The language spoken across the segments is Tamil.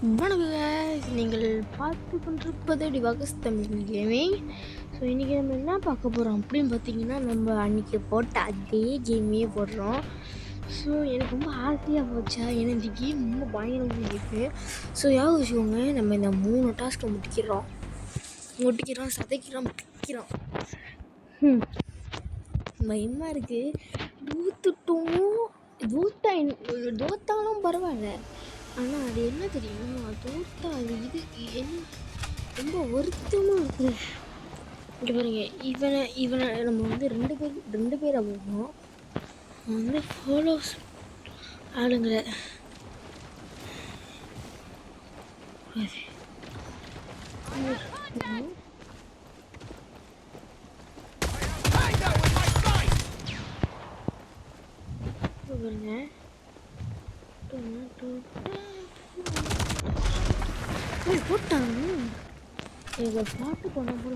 வணக்கம் guys. நீங்கள் பார்த்து கொண்டிருப்பது டிவாகஸ் தமிழ் கேமிங். ஸோ இன்றைக்கி நம்ம என்ன பார்க்க போகிறோம் அப்படின்னு பார்த்தீங்கன்னா, நம்ம அன்றைக்கி போட்ட அதே கேமையே போடுறோம். ஸோ எனக்கு ரொம்ப ஆசையாக போச்சா, ஏன்னா இந்த கேம் ரொம்ப பயங்கரமாக கேட்பேன். ஸோ யாவது வச்சுக்கோங்க, நம்ம இந்த 3 டாஸ்க்கை முடிக்கிறோம், சதைக்கிறோம், பிடிக்கிறோம். பயமாக இருக்குது. தோத்தாலும் பரவாயில்ல, ஆனால் அது என்ன தெரியுமா, தோட்டா அது இது என்ன ரொம்ப வருத்தமாக இருக்குது. இங்கே பாருங்க, இவனை நம்ம வந்து ரெண்டு பேரை போகணும். வந்து ஃபாலோஸ் ஆளுங்களை பாருங்க. போட்டாங்க எனக்கு பாட்டு பண்ண போல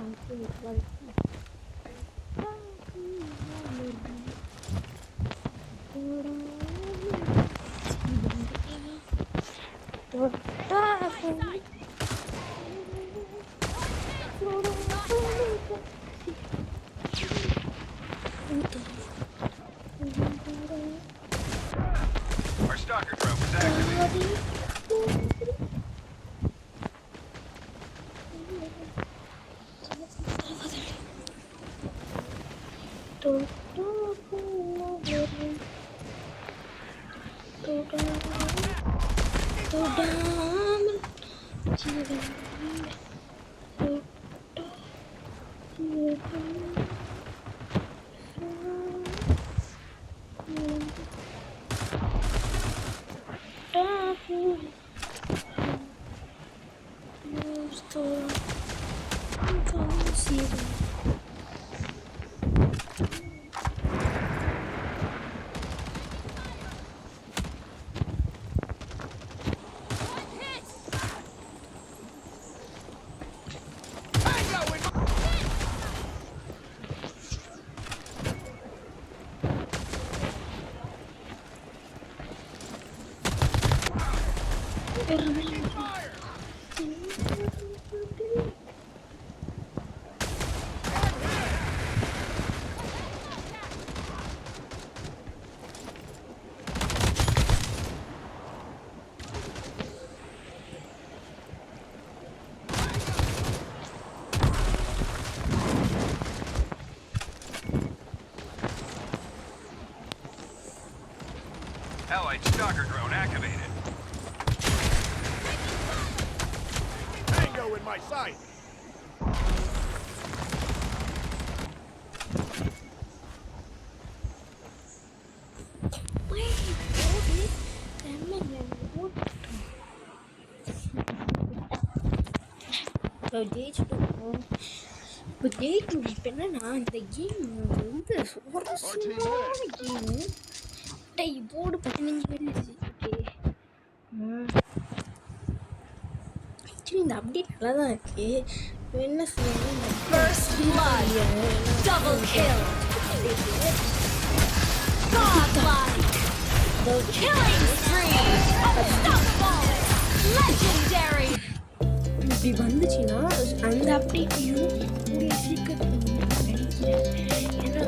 Our stalker drone was activated. Allied stalker drone activated. Tango in my sight. இப்போ என்னன்னா, இந்த கேம் வந்து சுவாரஸ்யமான கேமு. போர்டு 15 பேர் ஆக்சுவலி இந்த அப்டேட் நல்லா தான் இருக்கு. என்ன சொல்லுவாங்க, இப்படி வந்துச்சுன்னா அந்த அப்டேட்டையும் கூடிய சீக்கிரம் நினைக்கிறேன். ஏன்னா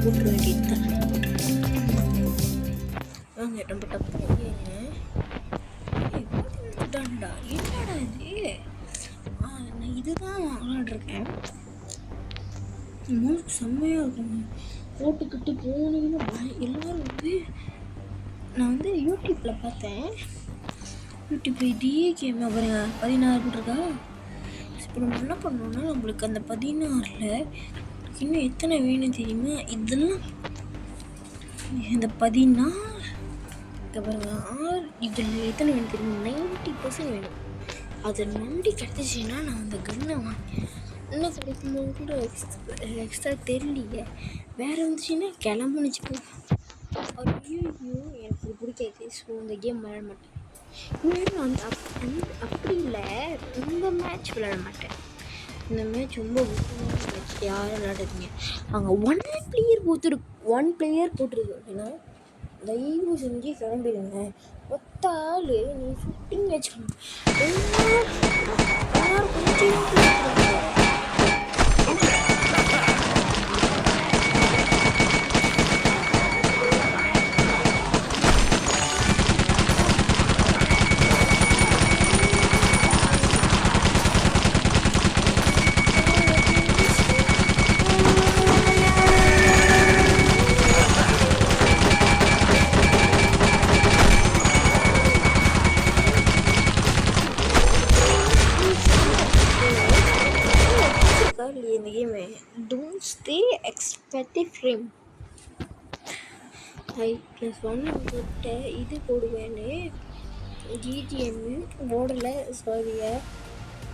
போட்டு வேண்டியதுதான். வாங்க நம்ம டப்பு என்னடா இது, நான் இதுதான் வாங்கிட்டுருக்கேன். செம்மையாக இருக்குங்க. போட்டுக்கிட்டு போனீங்கன்னா எல்லோரும் வந்து, நான் வந்து யூடியூப்பில் பார்த்தேன். யூடியூப்பில் இதே கேம் பாருங்க, 16 போட்டிருக்கா. இப்போ நம்ம என்ன பண்ணோம்னா, நம்மளுக்கு அந்த 16ல் இன்னும் எத்தனை வேணும் தெரியுமா? இதெல்லாம் இந்த 16 பாருங்க, 6 இதில் எத்தனை வேணும் தெரியுமா? 90% வேணும். அது 90 கிடச்சிச்சின்னா நான் அந்த கன்னை வாங்கி இன்னும் கிடைக்கும்போது கூட எக்ஸ்ட்ரா தெரியலையே. வேறு வந்துச்சுன்னா கிளம்புனுச்சு போ. ஐயோ எனக்கு இது பிடிக்காது. ஸோ இந்த கேம் விளையாட மாட்டேன். இன்னும் அந்த அப்படி இல்லை, இந்த மேட்ச் விளையாட மாட்டேன். இந்த மேட்ச் ரொம்ப முக்கியமான மேட்ச். யாரும் விளையாடுறீங்க அங்கே ஒன் பிளேயர் போட்டிருக்கு அப்படின்னா தயவு செஞ்சு கிளம்பிடுங்க. ஒத்த ஆள் நீ ஷூட்டிங் வச்சுக்கணும். எல்லாரும் கொஞ்சம் இந்த game don't stay respective frame. I+1 கிட்ட இது போடுவேன்னு ஜிஜிஎம் போடலை. சாரியா,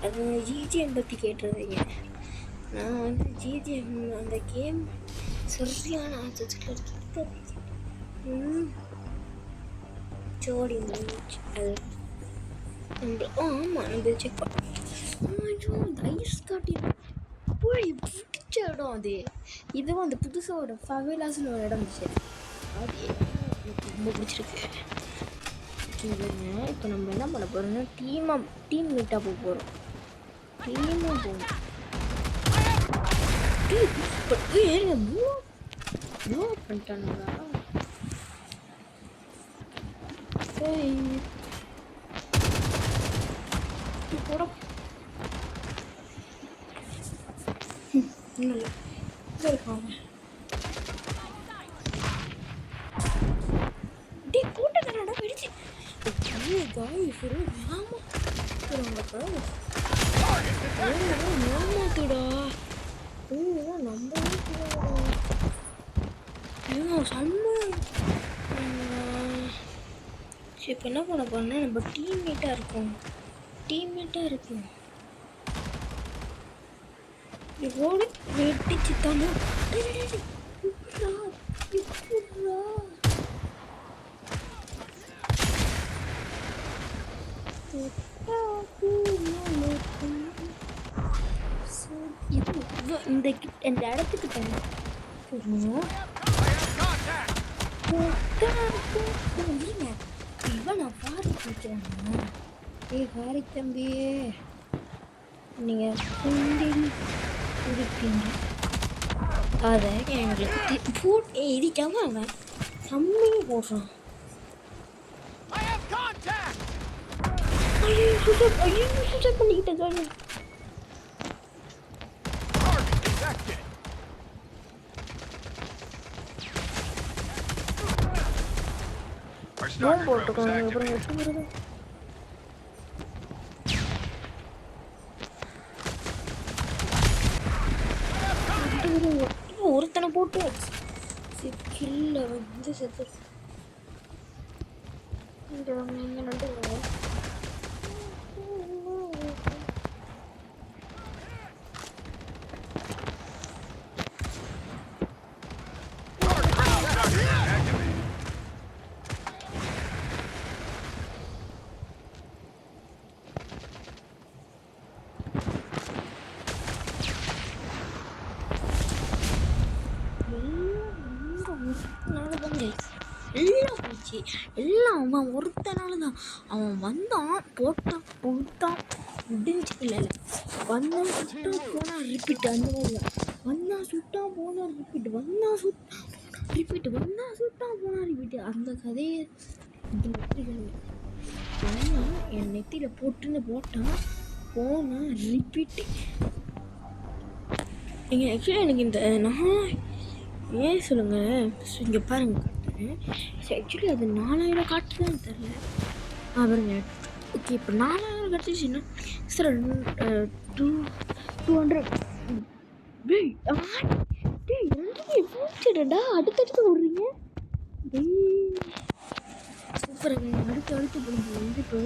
அது ஜிஜிஎம் பற்றி கேட்டுருந்தீங்க. நான் வந்து ஜிஜிஎம் அந்த கேம் சரியான ஆச்சத்தில் இருக்கு. ஜோடி முடிச்சு அது ஆமாம் நம்ம செக் பண்ணோம். ஐஸ் காட்டி போய் பிடிச்ச இடம் அது. இதுவும் அந்த புதுசாக ஒரு ஃபவேலாஸ்னு ஒரு இடம் இருந்துச்சு. அது எனக்கு ரொம்ப பிடிச்சிருக்கு. இப்போ நம்ம என்ன பண்ண போகிறோம்னா டீம் மீட்டாக போக போகிறோம். டீமாக போகணும். ப்ளோ பண்ணிட்டானுங்களா? போட இருக்காங்க. போட்டா வெடிச்சு ஏமாத்துடா. நம்ம செம்ம. இப்போ என்ன பண்ண போறோம்னா நம்ம டீம்மேட்டாக இருக்கும். இவ்வளோ வெட்டிச்சு தானே. இந்த இடத்துக்கு தானே இவன் நான் பாரி பிடிக்கிறேன்னா காரி தம்பி நீங்கள் குண்டில் இருப்பீங்க. அதை எங்களுக்கு போட்டு இடிக்காம அவன் கம்மியாக போடுறான். பண்ணிக்கிட்டேன். போட்டுருக்காங்க. அப்புறம் எப்படி வருது? ஒருத்தனை போட்டு கில்ல வந்து செத்து நண்டு எல்லாம் அவன் ஒருத்தனால தான். அவன் வந்தான், போட்டான், கொடுத்தான், முடிஞ்சு. இல்லை வந்தான், சுட்டான், போனான், ரிப்பீட். அந்த மாதிரி தான். வந்தான், சுட்டான், போனான், ரிப்பீட். வந்தான், சுட்டான், ரிப்பீட். வந்தான், சுட்டான், போனான், ரிப்பீட். அந்த கதையை என் நெத்தியில் போட்டுன்னு போட்டான், போனான், ரிப்பீட்டு. நீங்கள் ஆக்சுவலி எனக்கு இந்த நான் ஏன் சொல்லுங்கள் இங்கே பாருங்கள். ஆக்சுவலி அது 4000 காட்டுதான் தெரில. பாருங்க. ஓகே, இப்போ 4000 கிடச்சிச்சுன்னா சார் 200. பூச்சிடா அடுத்தடுத்து விடுறீங்க. சூப்பராக அடுத்து போடுங்க. வந்து இப்போ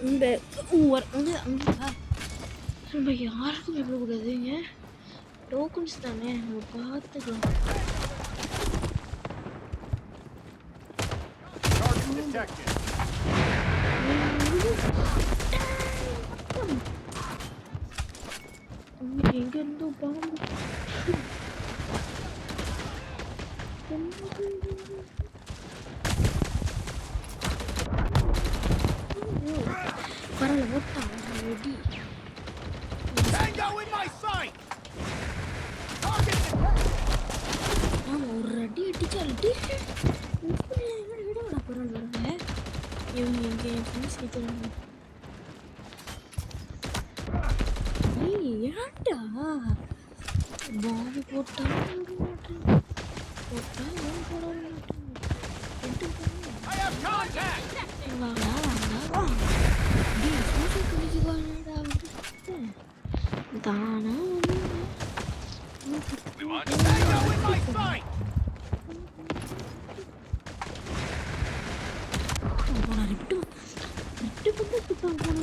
இந்த நம்ம யாருக்கும் விடக்கூடாதுங்க. டோக்கன்ஸ் தானே, நம்ம பார்த்துக்கலாம். எங்க இருந்தோ பாம்பு பரவாயில்ல ஓட்டான் ready Tango in my sight! Target ஆமாம் ஒரு அடி அடிச்சாலிட்டு விடவிடா பரவாயில்ல வரல இவங்க எங்கே என் ஃப்ரெண்ட்ஸ் கேட்குறாங்க ஏய் ஏன்டா பாம்பு போட்டா விட மாட்டேன் போட்டா ஏன் போட மாட்டேன் I have contact! வாடா வாடா வா டி சூசு குளிக்கு வாடா தானா We want to Tango in my sight! போனா விட்டு விட்டு விட்டு விட்டான் போனா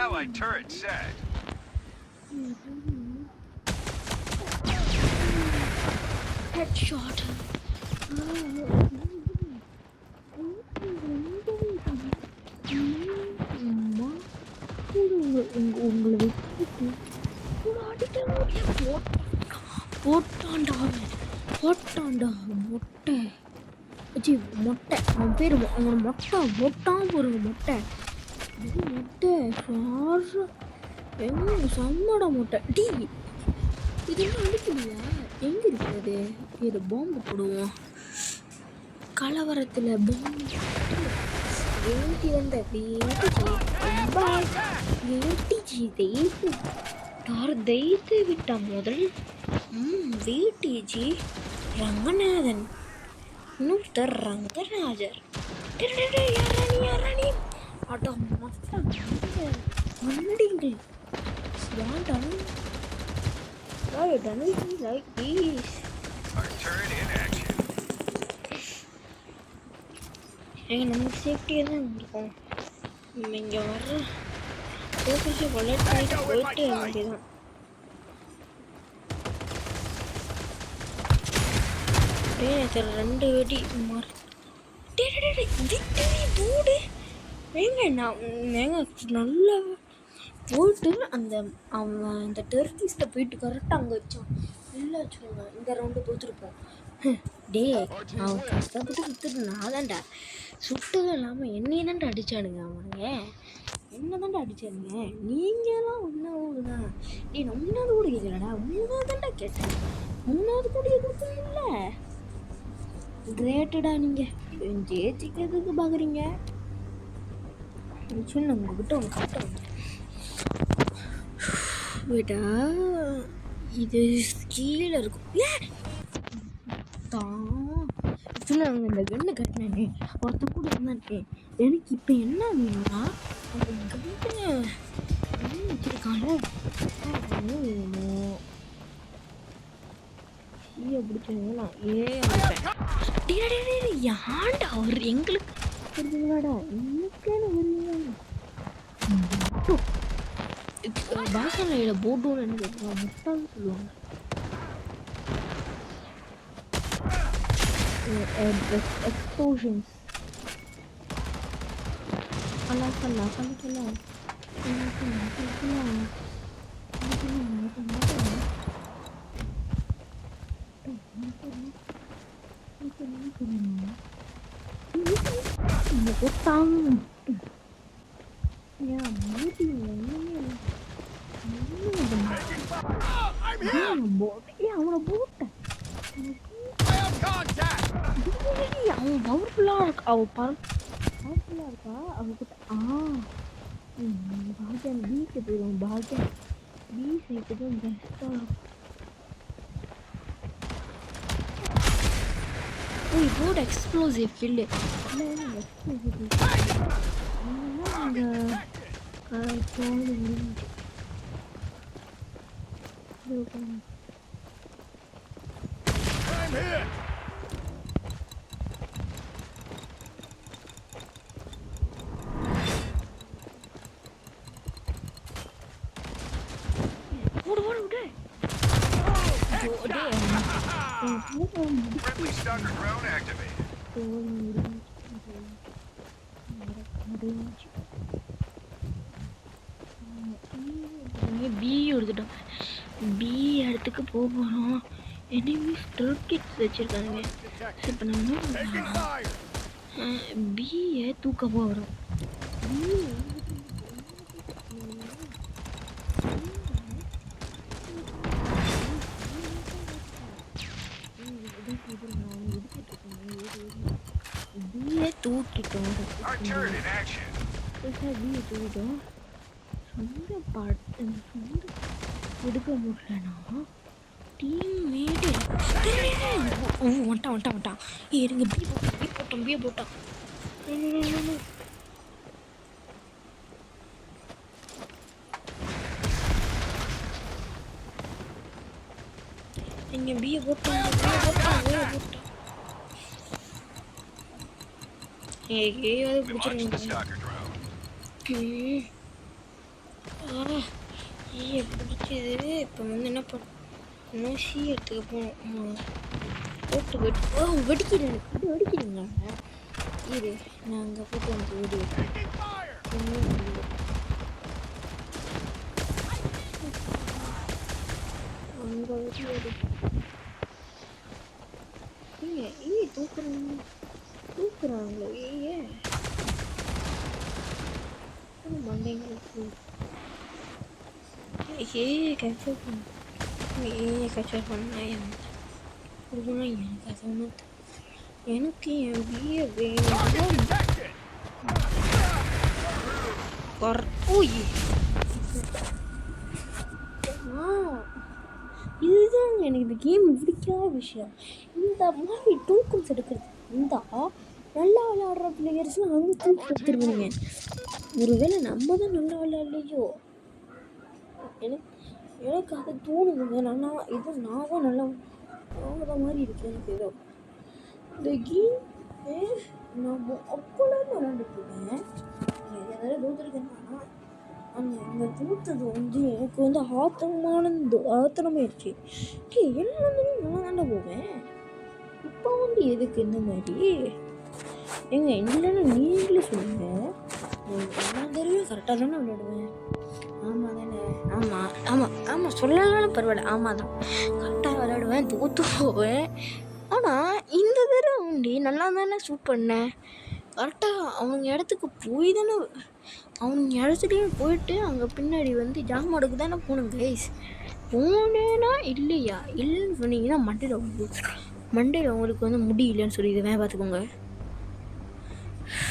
Allied turret set. Headshot. உங்களை வச்சுட்டு போட்டான்டா போட்டான்டா மொட்டை வச்சு மொட்டை அவன் பேர் அவன் மொட்டை மொட்டான் போருங்க மொட்டை மொட்டை சார் எங்க சம்மடா மொட்டை டீ இதெல்லாம் அடிக்கலையா எங்கே இருக்குது இது பாம்பு போடுவோம் கலவரத்தில் பாம்பு வேட்டி வந்த வேட்டிஜி தெய்த்து யார் தெய்த்து விட்டா முதல் வேட்டிஜி ரங்கநாதன் இன்னொருத்தர் ரங்கராஜர் யாராணி அடா மன்னடிங்கள் வேண்டாம் Why are you done with me like this? Our turret in action. நமக்கு சேஃப்டியாக தான் இருக்கும் இங்கே வர்ற ஃபோக்கஸை கொலெக்ட் பண்ணிட்டு போயிட்டு வேண்டியதான் சார் 2 வெடி தூடு ஏங்க நான் ஏங்க நல்லா போயிட்டு அவன் அந்த டெரரிஸ்ட்டை போயிட்டு கரெக்டாக அங்கே வச்சான் இல்லை வச்சுக்கோங்க இந்த ரவுண்டு தோற்றுருப்போம் டே அவன் கஷ்டப்பட்டு சுற்றுட்டு நான் தான்டா சுட்டதும் இல்லாமல் என்னையே தான்டா அடித்தானுங்க அவனுங்க என்ன தான்டா அடித்தானுங்க நீங்களாம் ஒன்றாவதுதான் டே நான் 3வது கூட கேட்கலடா 3வது தான்டா கேட்டேன் 3வது கூட கொடுத்தீங்கல்ல கிரேட்டடா நீங்கள் ஜெயிச்சிக்கிறதுக்கு பார்க்குறீங்க சொன்ன உங்ககிட்ட ஒன்று காட்ட விடா இது கீழே இருக்கும் ஆக்சுவலாக நாங்கள் இந்த கண்ணை கட்டினேனே ஒருத்த கூட இருந்தானே எனக்கு இப்போ என்ன வேணும்னா அந்த கண்ணை வச்சிருக்காங்க வேணும் பிடிச்சா ஏன்டா அவர் எங்களுக்கு தெரிஞ்சுங்களாடா எனக்கேன்னு வருவீங்க பாசனையில் போட்டோன்னு என்ன கேட்குறாங்க முட்டான்னு சொல்லுவாங்க எக்ஸ்ப்ளோஷன்ஸ் கலக்கலாம் அவனை போட்டேன் அவன் பவர்ஃபுல்லாக இருக்கா பவர்ஃபுல்லாக இருக்கா அவகிட்ட பாஜன் பீக்கு போயிடும் பாஜன் பீ சைட்டு தான் பெஸ்ட்டாக இருக்கும் bot explosive kill I'm here! Friendly stalker drone activated. B எடுத்துட்டோம். பி இடத்துக்கு போக போகிறோம். எனிமீஸ் டர்க்கிட்ஸ் வச்சுருக்காங்க. இப்போ நம்ம Taking fire. பியை தூக்க போகிறோம். பியை தூக்கிட்டோம். Our turret in action. பியை தூக்கிட்டோம். சொந்த பாட்டு சொந்த எடுக்க முடியலனா டீம்மேட்டு வந்துட்டான். இருங்க பியை போட்டான். இங்க பியை போட்டான். ஏதாவது We launched the பிடிச்சிருங்க. stalker drone. பிடிச்சது. இப்போ வந்து என்ன பண்ணணும், சி எடுத்துக்க போகணும். வெடிக்கிறீங்க. இரு நான் அங்கே போட்டு வந்து வெடி Taking fire. அங்கே வெடி தூக்குறாங்களோ மண்டைங்களுக்கு கேப்சர் பண்ண எனக்கு அது ஒன்று எனக்கு என் பிஏ வேணும். Detected. இதுதான் எனக்கு இந்த கேம் பிடிக்காத விஷயம். இந்த மாதிரி டோக்கன்ஸ் எடுக்கிறது இருந்தால் நல்லா விளையாடுற பிளேயர்ஸ்லாம் அங்கே தூக்கி எடுத்துருவீங்க. ஒருவேளை நம்ம தான் நல்லா விளையாடலையோ எனக்கு அது தோணுதுங்க. நான் தான் நல்லா ஆகிற மாதிரி இருக்கு எனக்கு. ஏதோ இந்த கேம் நான் அப்போலாம் விளையாண்டுருக்கேன். எதாவது தோத்துருக்கேன்னா அந்த தோத்தது வந்து எனக்கு வந்து ஆத்திரமாயிடுச்சு. என்ன நல்லா தாண்டா போவேன். இப்போ வந்து எதுக்கு இந்த மாதிரி இல்லைன்னா நீங்களே சொல்லுங்க. எல்லா தடவையும் கரெக்டாக தானே விளையாடுவேன். ஆமாம் தானே? ஆமாம் சொல்லலாம் பரவாயில்ல. ஆமாம் தான் கரெக்டாக விளையாடுவேன், தோற்று போவேன். ஆனால் இந்த தடவை உண்டி நல்லா தானே ஷூட் பண்ணேன். கரெக்டாக அவனுங்க இடத்துக்கு போய் தானே அவனுங்க இடத்துலையும் போயிட்டு அங்கே பின்னாடி வந்து ஜாமாடுக்கு தானே போகணும் கைஸ். போனேன்னா இல்லையா இல்லைன்னு சொன்னீங்கன்னா மண்டையில் உங்களுக்கு வந்து முடியலன்னு சொல்லிடுவேன், பார்த்துக்கோங்க.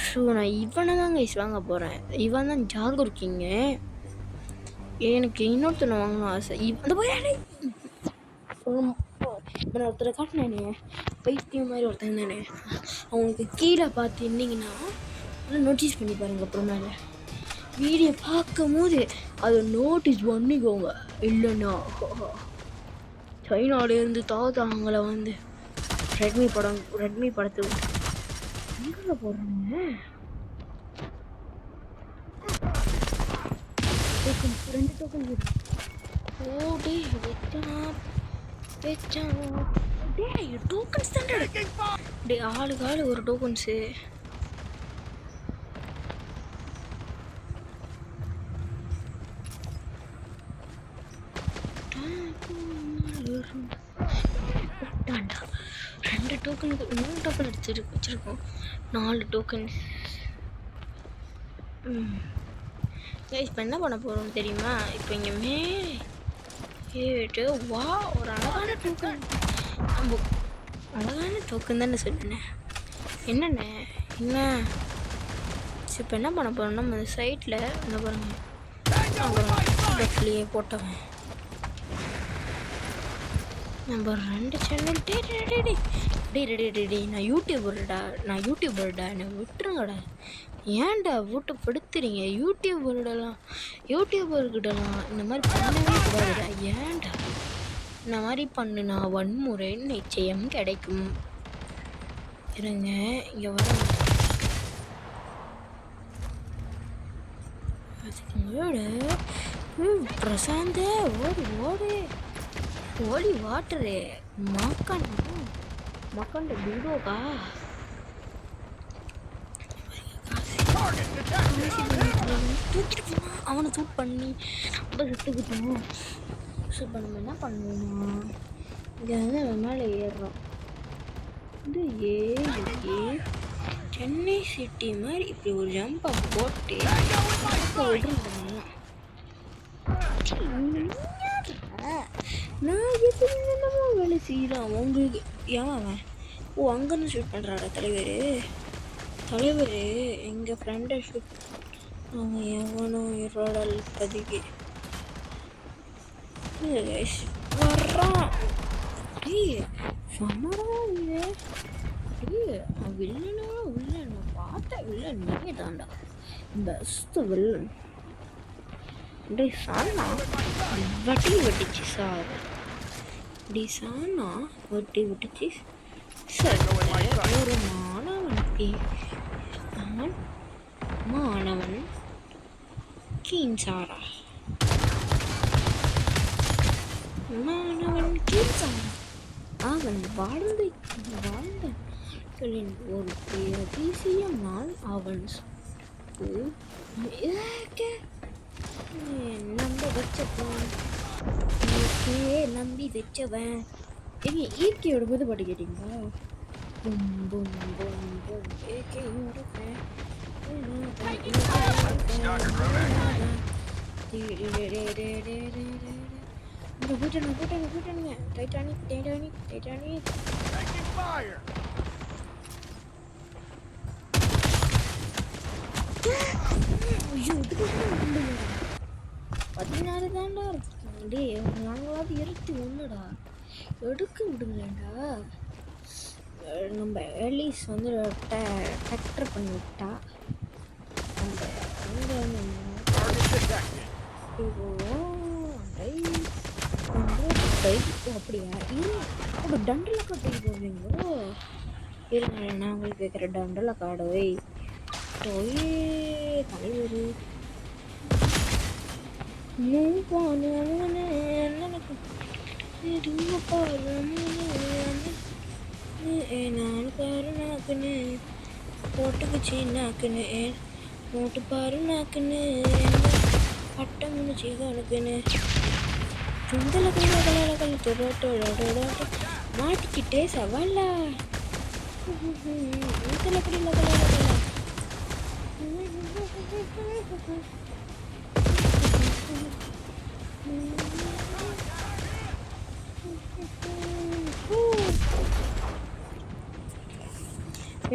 ஸோ நான் இவனை தான் கைஸ் வாங்க போகிறேன். இவன் தான் ஜாகர் கிங்க. எனக்கு இன்னொருத்தனை வாங்கணும் ஆசை. அந்த போய் நான் ஒருத்தரை காட்டினேனே பைத்தியம் மாதிரி ஒருத்தன் தானே, அவங்களுக்கு கீழே பார்த்துருந்தீங்கன்னா நோட்டீஸ் பண்ணி பாருங்கள். அப்புறம் மேலே வீடியோ பார்க்கும் போது அதை நோட்டீஸ் பண்ணிக்கோங்க. இல்லைன்னா சைனாலேருந்து தாத்தாங்களை வந்து ரெட்மி படத்தை எங்கே போடுறாங்க. டோக்கன் 2 டோக்கன் ஓடி டோக்கன்ஸ் தான்டா. ஆளுக்கு ஒரு டோக்கன்ஸு. போட்டான்டா 2 டோக்கனுக்கு 3 டோக்கன் வச்சுருக்கோம். 4 டோக்கன்ஸ். இப்போ என்ன பண்ண போகிறோம் தெரியுமா? இப்போ இங்கே கேட்டு வா ஒரு அழகான டோக்கன் தானே சொன்னேன். என்ன இப்போ என்ன பண்ண போகிறோம், நம்ம அந்த சைட்டில் என்ன பாருங்கள் போட்டவன் நம்ம 2 சேனல். டே நான் யூடியூபர்டா என்னை விட்டுருங்கடா. ஏன்டா வீட்டுப்படுத்துறீங்க? யூடியூபர்கிட்டலாம் இந்த மாதிரி பண்ணவே கூடாதுடா. ஏன்டா இந்த மாதிரி பண்ணுனா வன்முறை நிச்சயம் கிடைக்கும். இருங்க இங்கே வர பிரசாந்த ஓடு ஹோலி வாட்டரு மக்கண்டு டூடோக்கா Target detected. தூக்கிட்டு போனா அவனை சூட் பண்ணி அப்போ செத்துக்கிட்டோம். சூட் பண்ண என்ன பண்ணுவோம்? இங்கே வந்து அவன் மேலே ஏறுறோம். இது சென்னை சிட்டி மாதிரி இப்படி ஒரு ஜம்பை போட்டு விடுறேன். நான் எது என்னமோ வேலை செய்யலாம் உங்களுக்கு. ஏன் அவன் அங்கேருந்து ஷூட் பண்ணுறாடா தலைவர் எங்கள் ஃப்ரெண்டை ஷூட் அவன் எவனோ இரோடல் பதிக்கு வர்றான். சமரா இல்லை வில்லனா வில்லன் பார்த்தேன். வில்லன் நீங்க தாண்டா பெஸ்ட் வில்லன். டே சானா வெட்டிச்சு சார். டி சானா வெட்டிச்சு சார். ஒரு மாணவன் கீன்சாரா அவன் வாழ்ந்தான் ஒரு அதிசய நாள். அவன் நம்பி வச்சவன் எங்க இயற்கையோட போது பாட்டு கேட்டீங்களா? கூட்டணுங்க டைட்டானிக் Taking fire. ஐயோ இது 16 தான்டா இருக்கு. டே நாங்களாவது 21டா எடுக்க விடுங்களேண்டா. நம்ம எலிஸ் வந்து டெக்டர் பண்ணி விட்டா அந்த Target detected. அப்படியா அப்போ டண்டில் கார்டு போவீங்களோ? இருங்க நான் உங்களுக்கு கேட்குற டண்டில் கார்டு தலைவர் நான் பாரு நாக்குன்னு போட்டுக்குச்சு நாக்குன்னு நோட்டு பாரு நாக்குன்னு பட்டம் முடிச்சு கணக்குன்னு மாட்டிக்கிட்டே சவாலா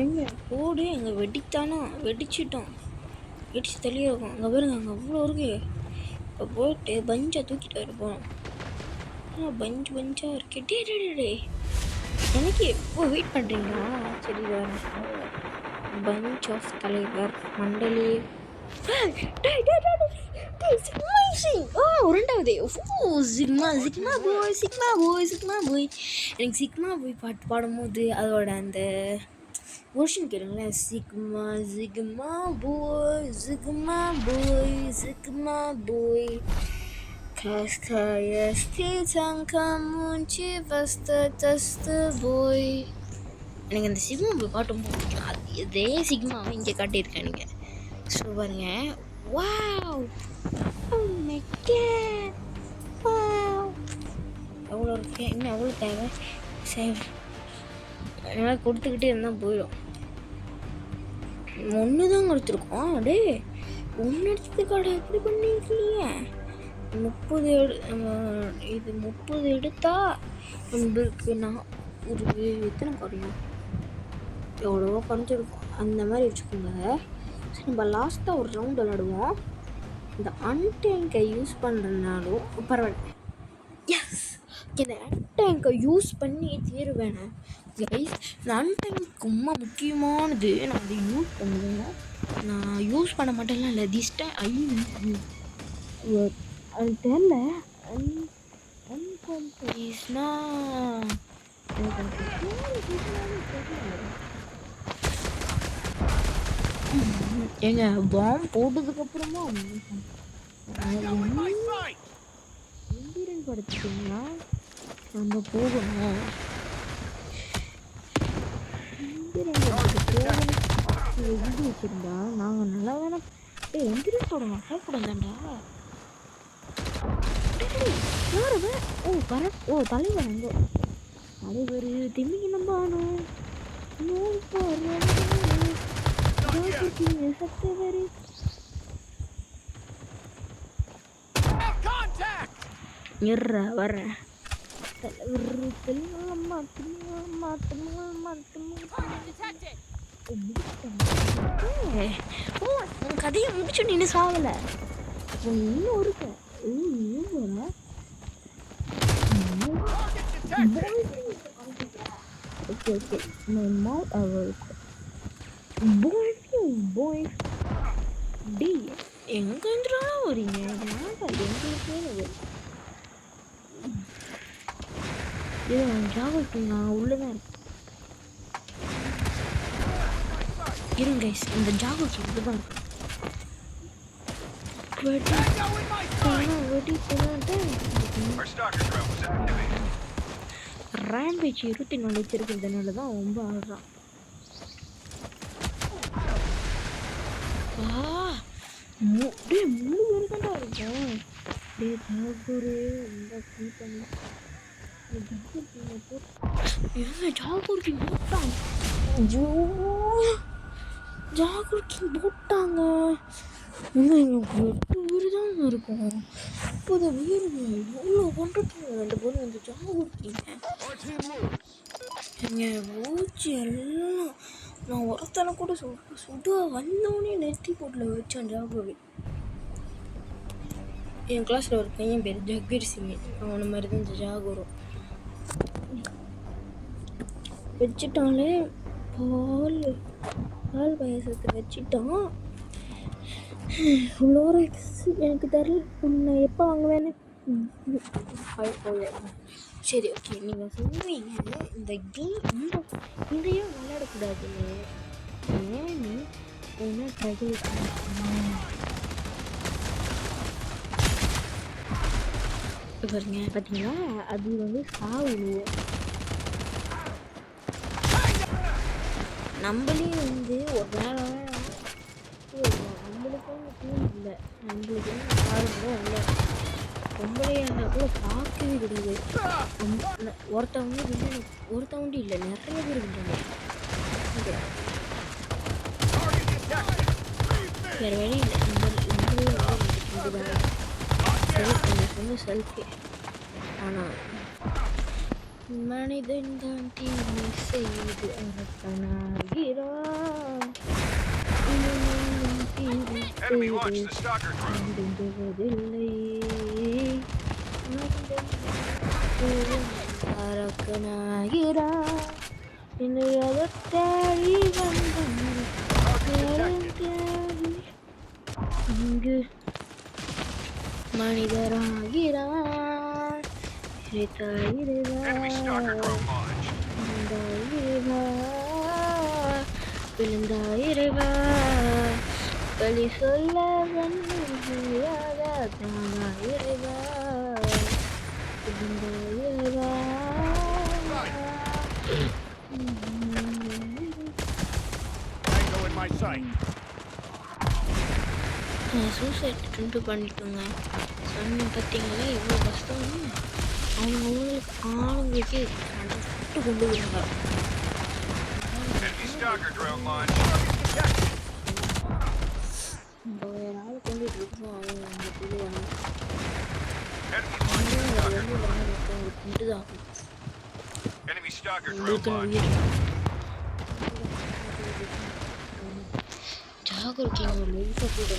எங்க போடு எங்க வெடித்தானோ வெடிச்சிட்டோம். வெடிச்சு தெளிய இருக்கும். அங்கே பாருங்க அங்கே அவ்வளோ இருக்கு. இப்போ போயிட்டு பஞ்சை தூக்கிட்டு இருப்போம். பஞ்சாக இருக்கு. டே எனக்கு எப்போ வெயிட் பண்ணுறீங்களா? சரி பஞ்ச் ஆஃப் தலைவர் மண்டலி. ரெண்டாவது சிக்மா போய் எனக்கு சிக்மா போய் பாட்டு பாடும்போது அதோட அந்த ஓஷன் கேளுங்களேன். சிக்மா போய் போய் எனக்கு அந்த சிக்மா போய் பாட்டும் பிடிக்கும். அது இதே சிக்மாவை இங்கே காட்டியிருக்கேன் நீங்கள். ஸோ பாருங்க. வாவ் எவ்வளோ இருக்கு இன்னும் எவ்வளோ தேவை சரி என்னால் கொடுத்துக்கிட்டே இருந்தால் போயிடும். ஒன்று தான் கொடுத்துருக்கோம். டே ஒன்று எடுத்ததுக்காட எப்படி பண்ணிருக்கீங்க? 30 இது 30 எடுத்தா நம்மளுக்கு நான் ஒரு எத்தனை குறையும் எவ்வளவோ குறைஞ்சிருக்கும். அந்த மாதிரி வச்சுக்கோங்க. சரி நம்ம லாஸ்ட்டாக ஒரு ரவுண்ட் விளாடுவோம். இந்த அன்டேங்கை யூஸ் பண்ணுறதுனாலும் பரவாயில்ல. எஸ் இந்த அன்டேங்கை யூஸ் பண்ணி தீருவேன். கைஸ் இந்த அன்டேங்க் ரொம்ப முக்கியமானது. நான் அதை யூஸ் பண்ணுவேன். நான் யூஸ் பண்ண மாட்டேன்லாம் இல்லை. திஸ் டைம் அது தெரியல. அன்கம்ப்ளீஸ்னா ஏங்க பாம் போட்டதுக்கப்புறமா Back out in my sight. Indran படுத்துட்டீங்களா? நம்ம போகணும். எழுதி வச்சிருந்தா நாங்கள் நல்லா தானே எந்திரி போடணும் பயப்படாதாண்டா. யாரு தலைவர் அங்கே தலைவர் திமிங்கலம்பானோ சத்தவரு எர்றா வர்றேன். தலைவர் திமிங்கலம்மா திமிங்கலம்மா திமிங்கலம்மா உன் கதையை முடிச்சு நின்று சாகலை இன்னும் இருக்க ஓகே ஓகே பாய் டி எங்க வந்துடாலும் வரீங்க எங்களுக்கு ஜாபத்துக்கு நான் உள்ளதான் இருக்கேன். இருங்க கைஸ், இந்த ஜாகுக்கு உள்ளதான் இருக்கு. ரேம்பேஜ் 24 வச்சிருக்கிறதுனால தான் ரொம்ப ஆடுறான். முழு பேர் தான்டா இருக்கும். ஜாகூர்க்கு போட்டாங்க. ஜாகூர்க்கு போட்டாங்க. இன்னும் எங்களுக்கு 8 பேர் தான் இருக்கும். 30 பேர் எவ்வளோ கொண்டுட்டு ரெண்டு பேரும் இந்த ஜாகூர்க்கிங்க எங்கள் மூச்சு எல்லாம் நான் ஒருத்தனை கூட சுட வந்தோடனே நெத்தி போட்டில் வச்சேன் ஜாகூர். என் கிளாஸில் ஒரு பையன் பேர் ஜக்பீர் சிங், அவனை மாதிரி தான் இந்த ஜாகூரும் வச்சுட்டாலே பால் பாயசத்தை வச்சுட்டான். இவ்வளோ எனக்கு தரல, நான் எப்போ வாங்குவேன்னு. சரி ஓகே, நீங்கள் சொல்லுவீங்க இந்த கேம் இதையும் விளையாடக்கூடாதுன்னு. ஏன்னு என்ன ட்ரை பாருங்க. பார்த்தீங்களா, அது வந்து சாவு. நம்மளே வந்து ஒரு நேரம் நம்மளுக்கும் தூண் இல்லை, நம்மளுக்கு யாரும் இல்லை. ரொம்பவே இருந்தால் கூட பார்க்கவே கிடையாது. ஒருத்தவங்க இல்லை, நிறைய பேர் இருந்தாங்க. வேறு வழி இல்லை. சொன்ன செல்ஃபி. ஆனால் மனிதன் தான் தீமை செய்து அரசனாகிறான். முடிந்துவதில்லை அரக்கனாகிறான். தேடி இங்கு மனிதராகிறான். விழுந்தாயிரவா களி சொல்ல தானாயிரவா விழுந்தாயிரவா. சூசைட் ட்ரிண்ட் பண்ணிட்டோங்க. சொன்ன பார்த்தீங்களா எவ்வளோ கஷ்டம்னு. ஆளுங்களுக்கே விட்டு கொண்டு வருவாங்க. வேற ஆள் கொண்டுட்டு இருக்கோம். அவங்க வந்து சொல்லுவாங்க ஜாகருக்கு ஒரு லைஃபை கூட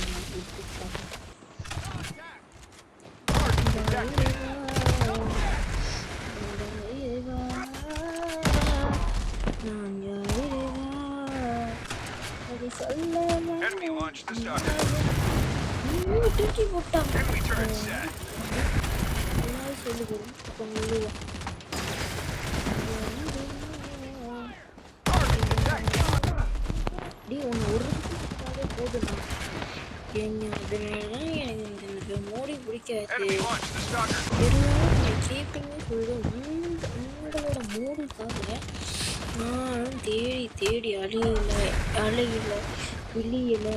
தூக்கி போட்டாங்க. சொல்லி ஒன்று ஒரு போதும். அதனாலதான் எனக்கு இந்த மோடி பிடிக்காது. கீப்பிங்னு சொல்லுவோம். தேடி தேடி அலையில வெளியில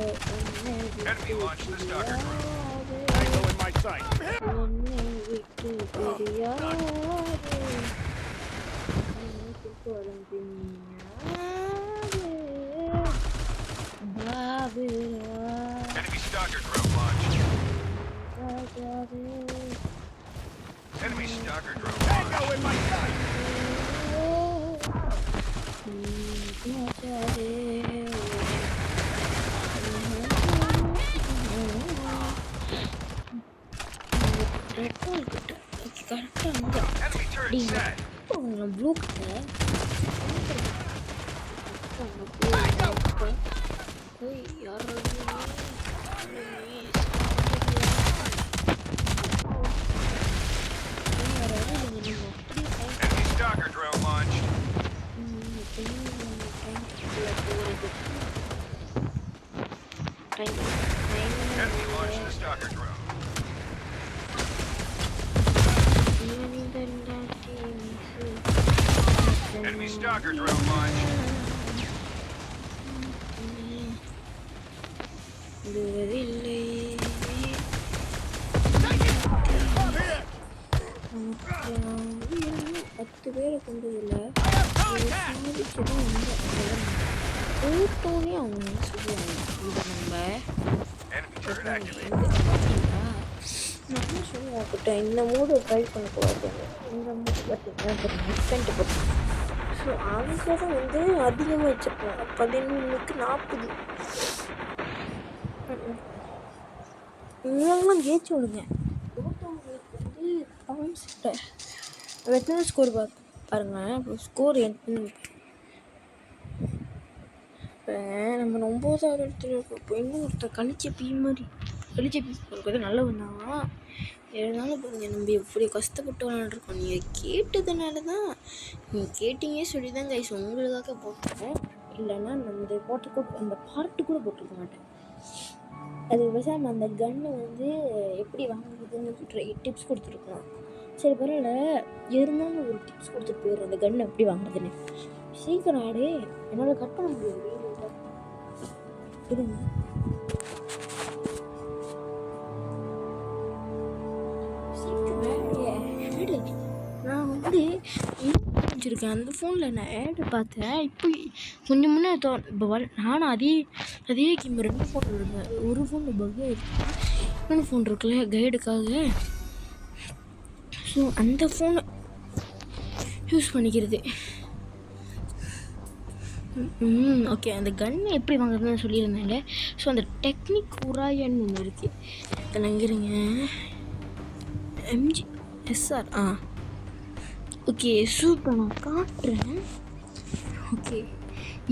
Enemy launched the stalker drone. Tango in my sight. என்னை விட்டு தெரியாது Enemy stalker drone launched. Enemy stalker drone Tango launched. in my sight. Enemy turret set. Blue கிட்ட Enemy stalker drone launched. Enemy launched the stalker drone. Enemy stalker drone launched. Come here. 10 பேரை கொண்டதில்ல Contact. கூட்டோனே அவங்க சொல்லுவாங்க இதை நம்ம Enemy turret activated. நான் என்ன சொல்லுவேன் இந்த மூடு ட்ரை பண்ணக்கூடாது இந்த மூடு பார்த்தீங்கன்னா ஸோ அங்கே தான் வந்து அதிகமாக வச்சுருப்போம் 11க்கு 40 இவங்கெல்லாம் ஜெயிச்சு விடுங்க தோட்டவங்களுக்கு வந்து பாயிண்ட்ஸ் வெட்டின ஸ்கோர் பாருங்கள் இப்போ ஸ்கோர் எத்தனை இப்போ நம்ம 9வது இடத்துல இருக்கோம் இப்போ இன்னும் ஒருத்தர் கழிச்ச பீ இருக்கிறது நல்லவன் தான் இருந்தாலும் பாருங்க நம்ம எப்படி கஷ்டப்பட்டு விளாண்டுருக்கோம் நீங்கள் கேட்டதுனால தான் நீங்கள் கேட்டீங்க சொல்லி தான் கைஸ் உங்களுக்காக போட்டேன் இல்லைன்னா நம்ம அந்த பாட்டு கூட போட்டிருக்க மாட்டேன் அது விவசாயம் அந்த கன்னை வந்து எப்படி வாங்குறதுன்னு டிப்ஸ் கொடுத்துருக்கோம் சரி பரவாயில்ல இருந்தாலும் ஒரு டிப்ஸ் கொடுத்துட்டு போயிடுறேன் அந்த கன்னை எப்படி வாங்குறதுன்னு சீக்கிரம் ஆடு என்னால் கட் பண்ண முடியாது இருங்க நான் வந்து வச்சுருக்கேன் அந்த ஃபோனில் நான் ஆடு பார்த்தேன் இப்போ கொஞ்சம் முன்னே இப்போ நானும் அதே கேம் 2 ஃபோன் இருக்கேன் ஒரு ஃபோனில் பக்கே இருக்கு இன்னொன்று ஃபோன் இருக்குல்ல கைடுக்காக ஸோ அந்த ஃபோனை யூஸ் பண்ணிக்கிறது ஓகே அந்த கன்னை எப்படி வாங்குறதுன்னு சொல்லியிருந்தேன்ல ஸோ அந்த டெக்னிக் உராயன்னு ஒன்று இருக்குது அதில் அங்கிருங்க MGSR ஓகே சூப்பர் நான் காட்டுறேன் ஓகே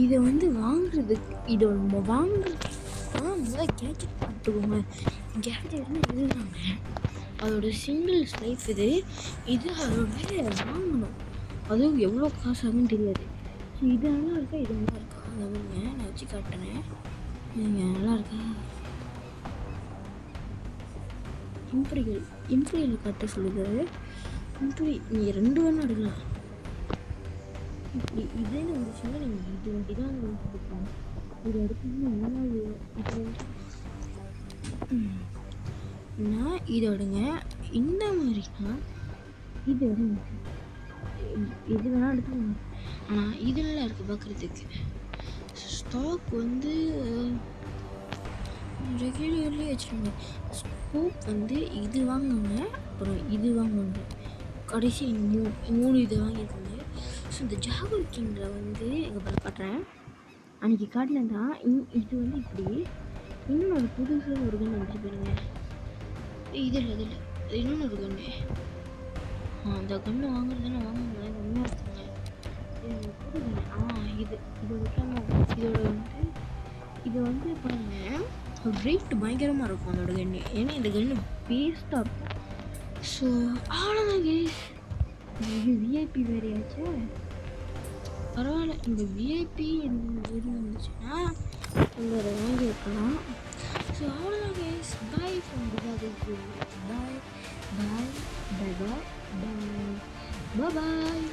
இதை வந்து வாங்குறதுக்கு இதை நம்ம வாங்குறது முதல்ல கேட்ஜெட் பார்த்துக்கோங்க கேட்ஜெட்னு இதுதாங்க அதோட சிங்கிள்ஸ் லைஃப் இது அதோட வாங்கணும் அதுவும் எவ்வளோ காசு ஆகுன்னு தெரியாது ஸோ இது நல்லா இருக்கா இது நல்லா இருக்கா அதுங்க நான் வச்சு காட்டுறேன் இதுங்க நல்லா இருக்கா இம்ப்ரியில் காட்ட சொல்லுது இம்ப்ரி நீங்கள் 2 வேணா எடுக்கலாம் இப்படி இதேன்னு வந்துச்சுன்னா நீங்கள் இது வண்டி தான் எடுக்கலாம் இது எடுக்கணும்னா என்ன இது வந்து நான் இதோடுங்க இந்த மாதிரினா இது இது வேணால் எடுத்துக்கோங்க ஆனால் இது நல்லா இருக்குது பார்க்குறதுக்கு ஸ்டாக் வந்து ரெகுலர்லேயே வச்சுருங்க ஸ்கோப் வந்து இது வாங்குவாங்க அப்புறம் இது வாங்குவாங்க கடைசி 3 இது வாங்கியிருக்காங்க ஸோ இந்த ஜாகுர் கிங்கில் வந்து எங்கள் காட்டுறேன் அன்றைக்கி காட்டினது தான் இது வந்து இப்படி இன்னும் ஒரு புதுசாக ஒரு கன்று வந்துட்டு போயிருங்க இதில் இன்னொன்று ஒரு கன்று அந்த கன்று வாங்குறதுன்னு வாங்குங்க இன்னும் இருக்குங்க இது புது கன்று இது வந்து பாருங்கள் ரேட்டு பயங்கரமாக இருக்கும் அதோட கன்று ஏன்னா இந்த கன்று வேஸ்ட்டாக இருக்கும் ஸோ அவ்வளோதான் இது விஐபி வேறையாச்சு பரவாயில்ல இந்த விஐபி எது வந்துச்சுன்னா நம்ம அதை வாங்கி வைக்கலாம் ஸோ அவ்வளோதான் case bye from bye bye bye bye bye bye